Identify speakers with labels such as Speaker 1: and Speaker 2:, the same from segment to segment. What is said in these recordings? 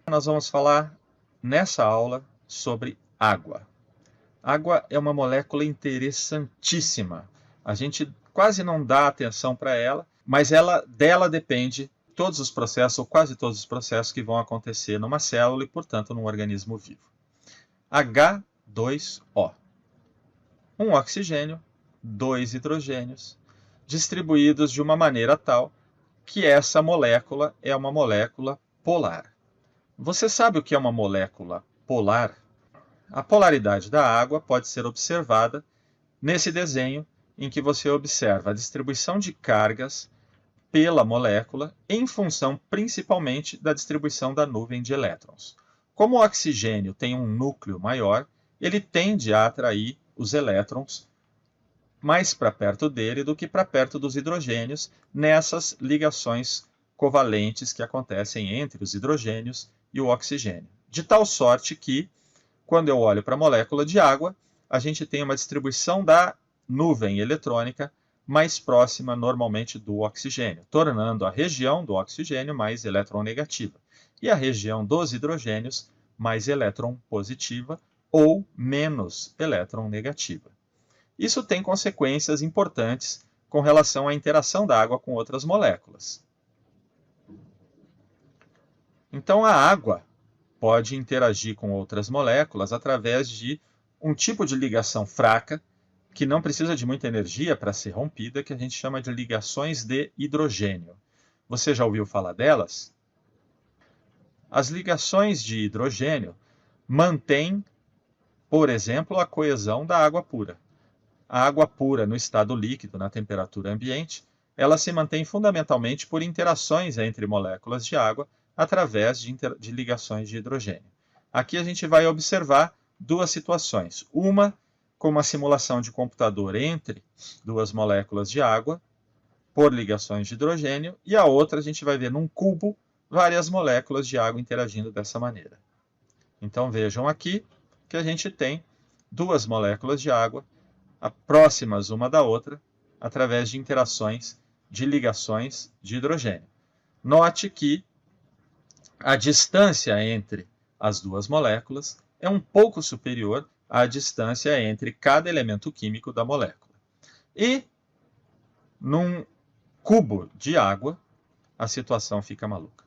Speaker 1: Nós vamos falar nessa aula sobre água. Água é uma molécula interessantíssima. A gente quase não dá atenção para ela, mas dela depende todos os processos, ou quase todos os processos que vão acontecer numa célula e, portanto, num organismo vivo. H2O. Um oxigênio, dois hidrogênios, distribuídos de uma maneira tal que essa molécula é uma molécula polar. Você sabe o que é uma molécula polar? A polaridade da água pode ser observada nesse desenho em que você observa a distribuição de cargas pela molécula em função principalmente da distribuição da nuvem de elétrons. Como o oxigênio tem um núcleo maior, ele tende a atrair os elétrons mais para perto dele do que para perto dos hidrogênios nessas ligações covalentes que acontecem entre os hidrogênios e o oxigênio. De tal sorte que, quando eu olho para a molécula de água, a gente tem uma distribuição da nuvem eletrônica mais próxima normalmente do oxigênio, tornando a região do oxigênio mais eletronegativa e a região dos hidrogênios mais eletronpositiva ou menos eletronegativa. Isso tem consequências importantes com relação à interação da água com outras moléculas. Então, a água pode interagir com outras moléculas através de um tipo de ligação fraca, que não precisa de muita energia para ser rompida, que a gente chama de ligações de hidrogênio. Você já ouviu falar delas? As ligações de hidrogênio mantêm, por exemplo, a coesão da água pura. A água pura no estado líquido, na temperatura ambiente, ela se mantém fundamentalmente por interações entre moléculas de água através de ligações de hidrogênio. Aqui a gente vai observar duas situações. Uma com uma simulação de computador entre duas moléculas de água por ligações de hidrogênio, e a outra a gente vai ver num cubo várias moléculas de água interagindo dessa maneira. Então vejam aqui que a gente tem duas moléculas de água próximas uma da outra através de interações de ligações de hidrogênio. Note que a distância entre as duas moléculas é um pouco superior à distância entre cada elemento químico da molécula. E num cubo de água, a situação fica maluca.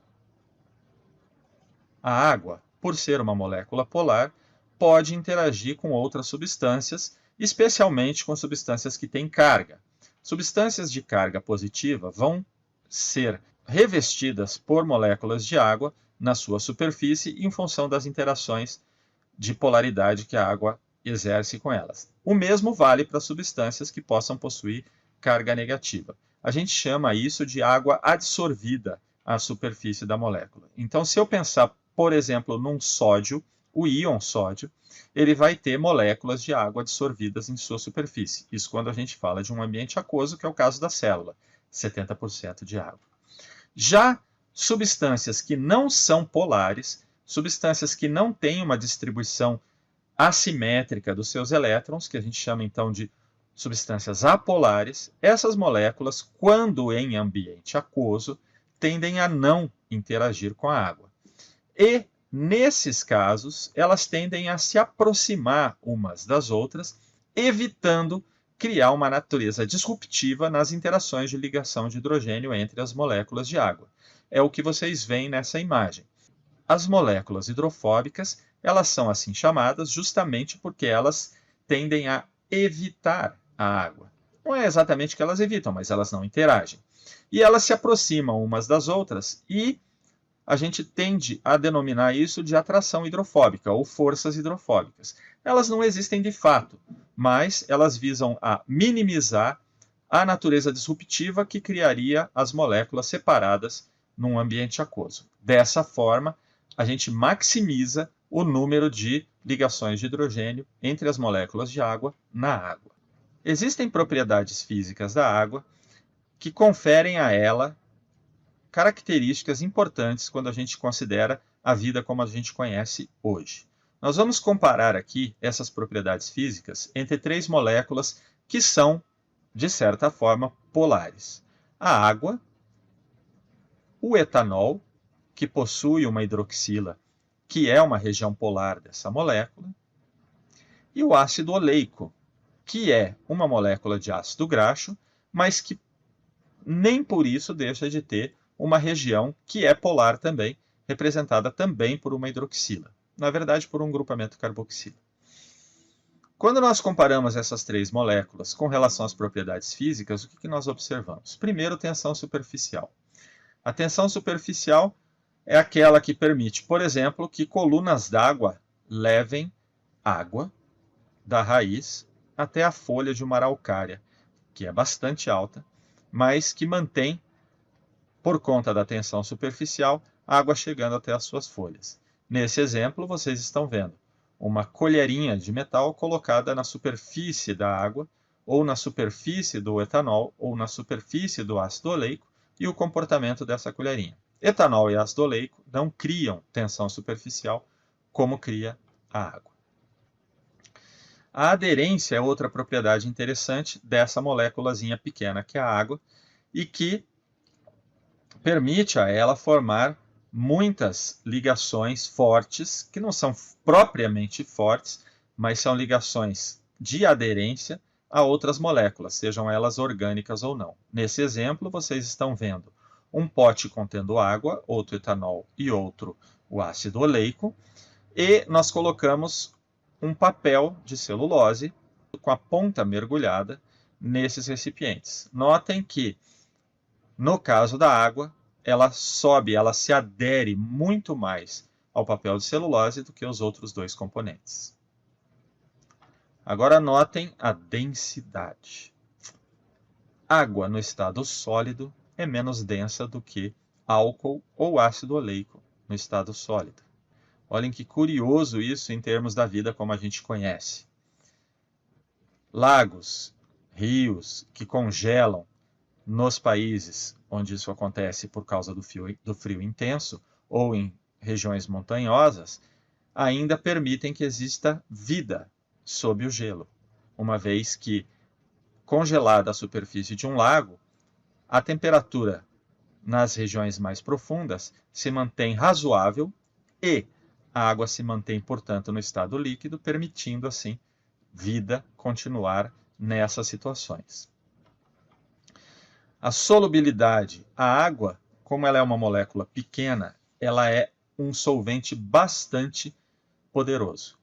Speaker 1: A água, por ser uma molécula polar, pode interagir com outras substâncias, especialmente com substâncias que têm carga. Substâncias de carga positiva vão ser revestidas por moléculas de água na sua superfície em função das interações de polaridade que a água exerce com elas. O mesmo vale para substâncias que possam possuir carga negativa. A gente chama isso de água adsorvida à superfície da molécula. Então, se eu pensar, por exemplo, num sódio, o íon sódio, ele vai ter moléculas de água dissolvidas em sua superfície. Isso quando a gente fala de um ambiente aquoso, que é o caso da célula, 70% de água. Já substâncias que não são polares, substâncias que não têm uma distribuição assimétrica dos seus elétrons, que a gente chama então de substâncias apolares, essas moléculas, quando em ambiente aquoso, tendem a não interagir com a água. E nesses casos, elas tendem a se aproximar umas das outras, evitando criar uma natureza disruptiva nas interações de ligação de hidrogênio entre as moléculas de água. É o que vocês veem nessa imagem. As moléculas hidrofóbicas, elas são assim chamadas justamente porque elas tendem a evitar a água. Não é exatamente que elas evitam, mas elas não interagem. E elas se aproximam umas das outras e a gente tende a denominar isso de atração hidrofóbica ou forças hidrofóbicas. Elas não existem de fato, mas elas visam a minimizar a natureza disruptiva que criaria as moléculas separadas num ambiente aquoso. Dessa forma, a gente maximiza o número de ligações de hidrogênio entre as moléculas de água na água. Existem propriedades físicas da água que conferem a ela características importantes quando a gente considera a vida como a gente conhece hoje. Nós vamos comparar aqui essas propriedades físicas entre três moléculas que são, de certa forma, polares. A água, o etanol, que possui uma hidroxila que é uma região polar dessa molécula, e o ácido oleico, que é uma molécula de ácido graxo, mas que nem por isso deixa de ter uma região que é polar também, representada também por uma hidroxila. Na verdade, por um grupamento carboxila. Quando nós comparamos essas três moléculas com relação às propriedades físicas, o que nós observamos? Primeiro, tensão superficial. A tensão superficial é aquela que permite, por exemplo, que colunas d'água levem água da raiz até a folha de uma araucária, que é bastante alta, mas que mantém, por conta da tensão superficial, a água chegando até as suas folhas. Nesse exemplo, vocês estão vendo uma colherinha de metal colocada na superfície da água, ou na superfície do etanol, ou na superfície do ácido oleico, e o comportamento dessa colherinha. Etanol e ácido oleico não criam tensão superficial como cria a água. A aderência é outra propriedade interessante dessa moléculazinha pequena que é a água e que permite a ela formar muitas ligações fortes, que não são propriamente fortes, mas são ligações de aderência a outras moléculas, sejam elas orgânicas ou não. Nesse exemplo, vocês estão vendo um pote contendo água, outro etanol e outro o ácido oleico, e nós colocamos um papel de celulose com a ponta mergulhada nesses recipientes. Notem que, no caso da água, ela sobe, ela se adere muito mais ao papel de celulose do que os outros dois componentes. Agora notem a densidade. Água no estado sólido é menos densa do que álcool ou ácido oleico no estado sólido. Olhem que curioso isso em termos da vida como a gente conhece. Lagos, rios que congelam nos países onde isso acontece por causa do frio intenso ou em regiões montanhosas, ainda permitem que exista vida sob o gelo, uma vez que, congelada a superfície de um lago, a temperatura nas regiões mais profundas se mantém razoável e a água se mantém, portanto, no estado líquido, permitindo, assim, vida continuar nessas situações. A solubilidade. A água, como ela é uma molécula pequena, ela é um solvente bastante poderoso.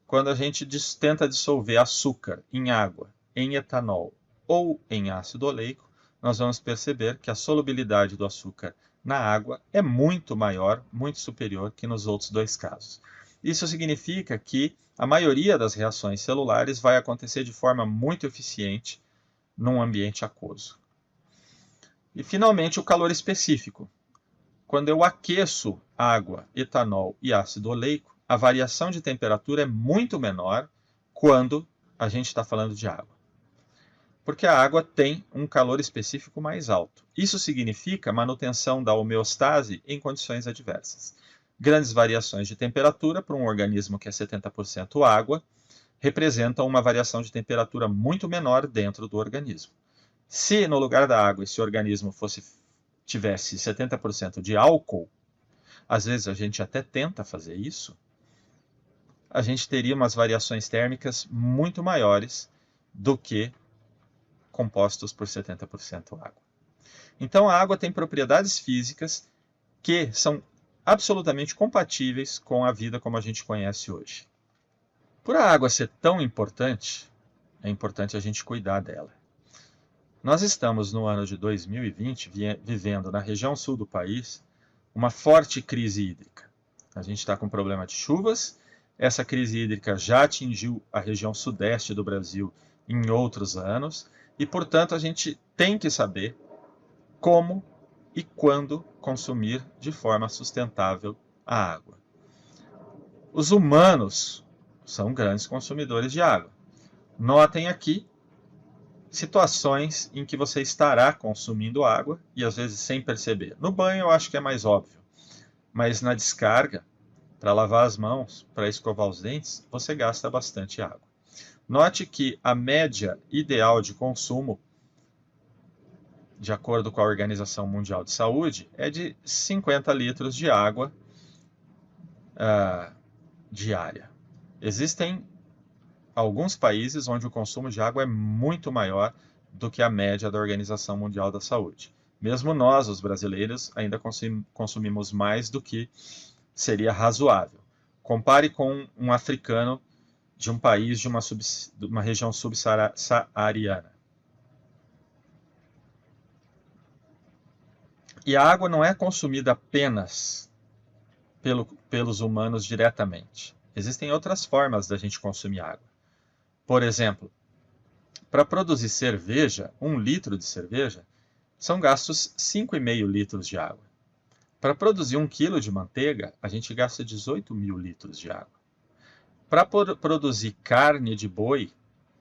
Speaker 1: Quando a gente tenta dissolver açúcar em água, em etanol ou em ácido oleico, nós vamos perceber que a solubilidade do açúcar na água é muito maior, muito superior que nos outros dois casos. Isso significa que a maioria das reações celulares vai acontecer de forma muito eficiente num ambiente aquoso. E, finalmente, o calor específico. Quando eu aqueço água, etanol e ácido oleico, a variação de temperatura é muito menor quando a gente está falando de água. Porque a água tem um calor específico mais alto. Isso significa manutenção da homeostase em condições adversas. Grandes variações de temperatura para um organismo que é 70% água representam uma variação de temperatura muito menor dentro do organismo. Se no lugar da água esse organismo tivesse 70% de álcool, às vezes a gente até tenta fazer isso, a gente teria umas variações térmicas muito maiores do que compostos por 70% água. Então a água tem propriedades físicas que são absolutamente compatíveis com a vida como a gente conhece hoje. Por a água ser tão importante, é importante a gente cuidar dela. Nós estamos no ano de 2020 vivendo na região sul do país uma forte crise hídrica. A gente está com problema de chuvas, essa crise hídrica já atingiu a região sudeste do Brasil em outros anos, e, portanto, a gente tem que saber como e quando consumir de forma sustentável a água. Os humanos são grandes consumidores de água. Notem aqui situações em que você estará consumindo água e às vezes sem perceber. No banho eu acho que é mais óbvio, mas na descarga, para lavar as mãos, para escovar os dentes, você gasta bastante água. Note que a média ideal de consumo, de acordo com a Organização Mundial de Saúde, é de 50 litros de água diária. Existem alguns países onde o consumo de água é muito maior do que a média da Organização Mundial da Saúde. Mesmo nós, os brasileiros, ainda consumimos mais do que seria razoável. Compare com um africano de um país de uma região subsaariana. E a água não é consumida apenas pelos humanos diretamente. Existem outras formas da gente consumir água. Por exemplo, para produzir cerveja, 1 litro de cerveja, são gastos 5,5 litros de água. Para produzir 1 quilo de manteiga, a gente gasta 18.000 litros de água. Para produzir carne de boi,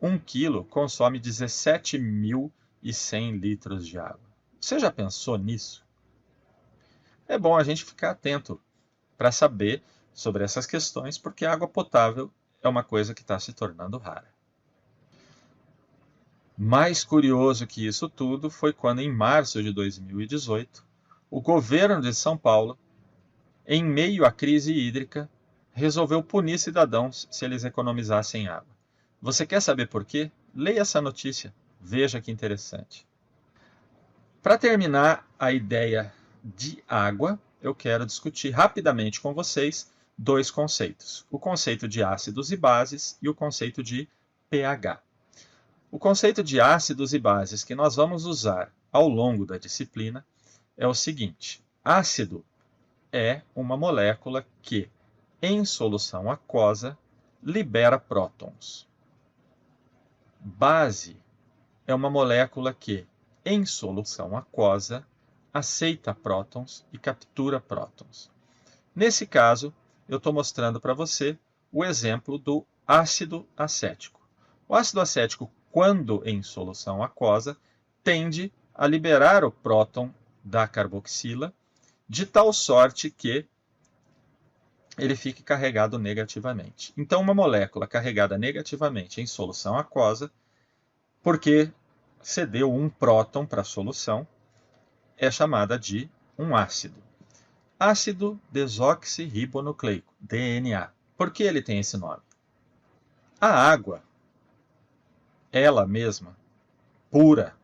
Speaker 1: 1 quilo consome 17.100 litros de água. Você já pensou nisso? É bom a gente ficar atento para saber sobre essas questões, porque a água potável é uma coisa que está se tornando rara. Mais curioso que isso tudo foi quando, em março de 2018, o governo de São Paulo, em meio à crise hídrica, resolveu punir cidadãos se eles economizassem água. Você quer saber por quê? Leia essa notícia, veja que interessante. Para terminar a ideia de água, eu quero discutir rapidamente com vocês 2 conceitos. O conceito de ácidos e bases e o conceito de pH. O conceito de ácidos e bases que nós vamos usar ao longo da disciplina é o seguinte: ácido é uma molécula que, em solução aquosa, libera prótons. Base é uma molécula que, em solução aquosa, aceita prótons e captura prótons. Nesse caso, eu estou mostrando para você o exemplo do ácido acético. O ácido acético, quando em solução aquosa, tende a liberar o próton da carboxila de tal sorte que ele fique carregado negativamente. Então, uma molécula carregada negativamente em solução aquosa, porque cedeu um próton para a solução, é chamada de um ácido. Ácido desoxirribonucleico, DNA. Por que ele tem esse nome? A água, ela mesma, pura,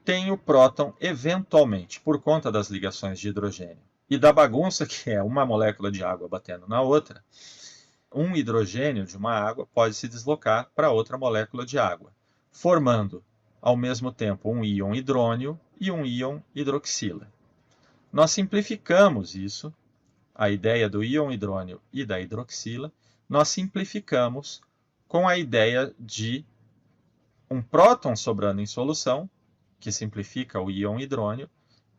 Speaker 1: tem o próton eventualmente, por conta das ligações de hidrogênio e da bagunça que é uma molécula de água batendo na outra, um hidrogênio de uma água pode se deslocar para outra molécula de água, formando ao mesmo tempo um íon hidrônio e um íon hidroxila. Nós simplificamos isso, a ideia do íon hidrônio e da hidroxila, nós simplificamos com a ideia de um próton sobrando em solução, que simplifica o íon hidrônio,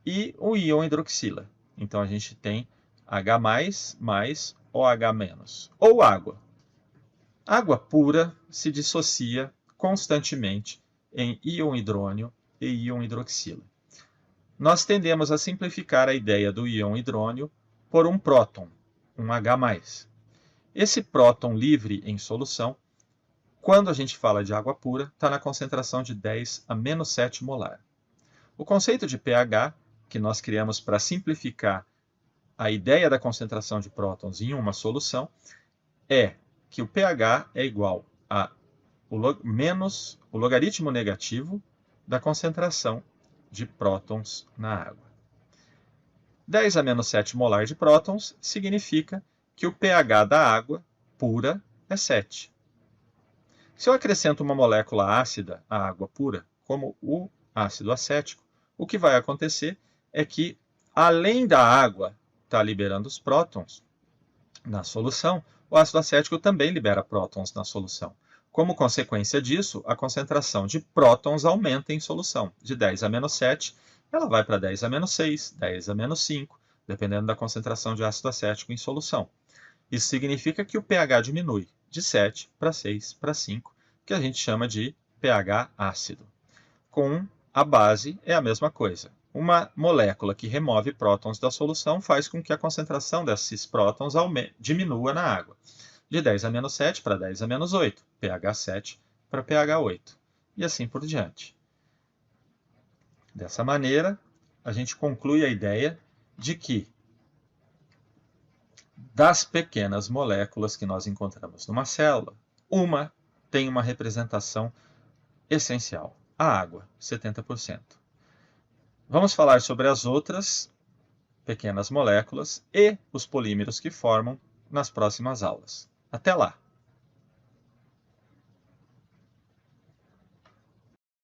Speaker 1: e o íon hidroxila. Então a gente tem H+, mais OH-, ou água. Água pura se dissocia constantemente em íon hidrônio e íon hidroxila. Nós tendemos a simplificar a ideia do íon hidrônio por um próton, um H+. Esse próton livre em solução, quando a gente fala de água pura, está na concentração de 10 a menos 7 molar. O conceito de pH, que nós criamos para simplificar a ideia da concentração de prótons em uma solução, é que o pH é igual a menos o logaritmo negativo da concentração de prótons na água. 10 a menos 7 molar de prótons significa que o pH da água pura é 7. Se eu acrescento uma molécula ácida à água pura, como o ácido acético, o que vai acontecer é que, além da água estar liberando os prótons na solução, o ácido acético também libera prótons na solução. Como consequência disso, a concentração de prótons aumenta em solução. De 10 a menos 7, ela vai para 10 a menos 6, 10 a menos 5, dependendo da concentração de ácido acético em solução. Isso significa que o pH diminui de 7 para 6 para 5, que a gente chama de pH ácido. Com a base é a mesma coisa. Uma molécula que remove prótons da solução faz com que a concentração desses prótons diminua na água. De 10 a menos 7 para 10 a menos 8, pH 7 para pH 8, e assim por diante. Dessa maneira, a gente conclui a ideia de que Das pequenas moléculas que nós encontramos numa célula, uma tem uma representação essencial, a água, 70%. Vamos falar sobre as outras pequenas moléculas e os polímeros que formam nas próximas aulas. Até lá!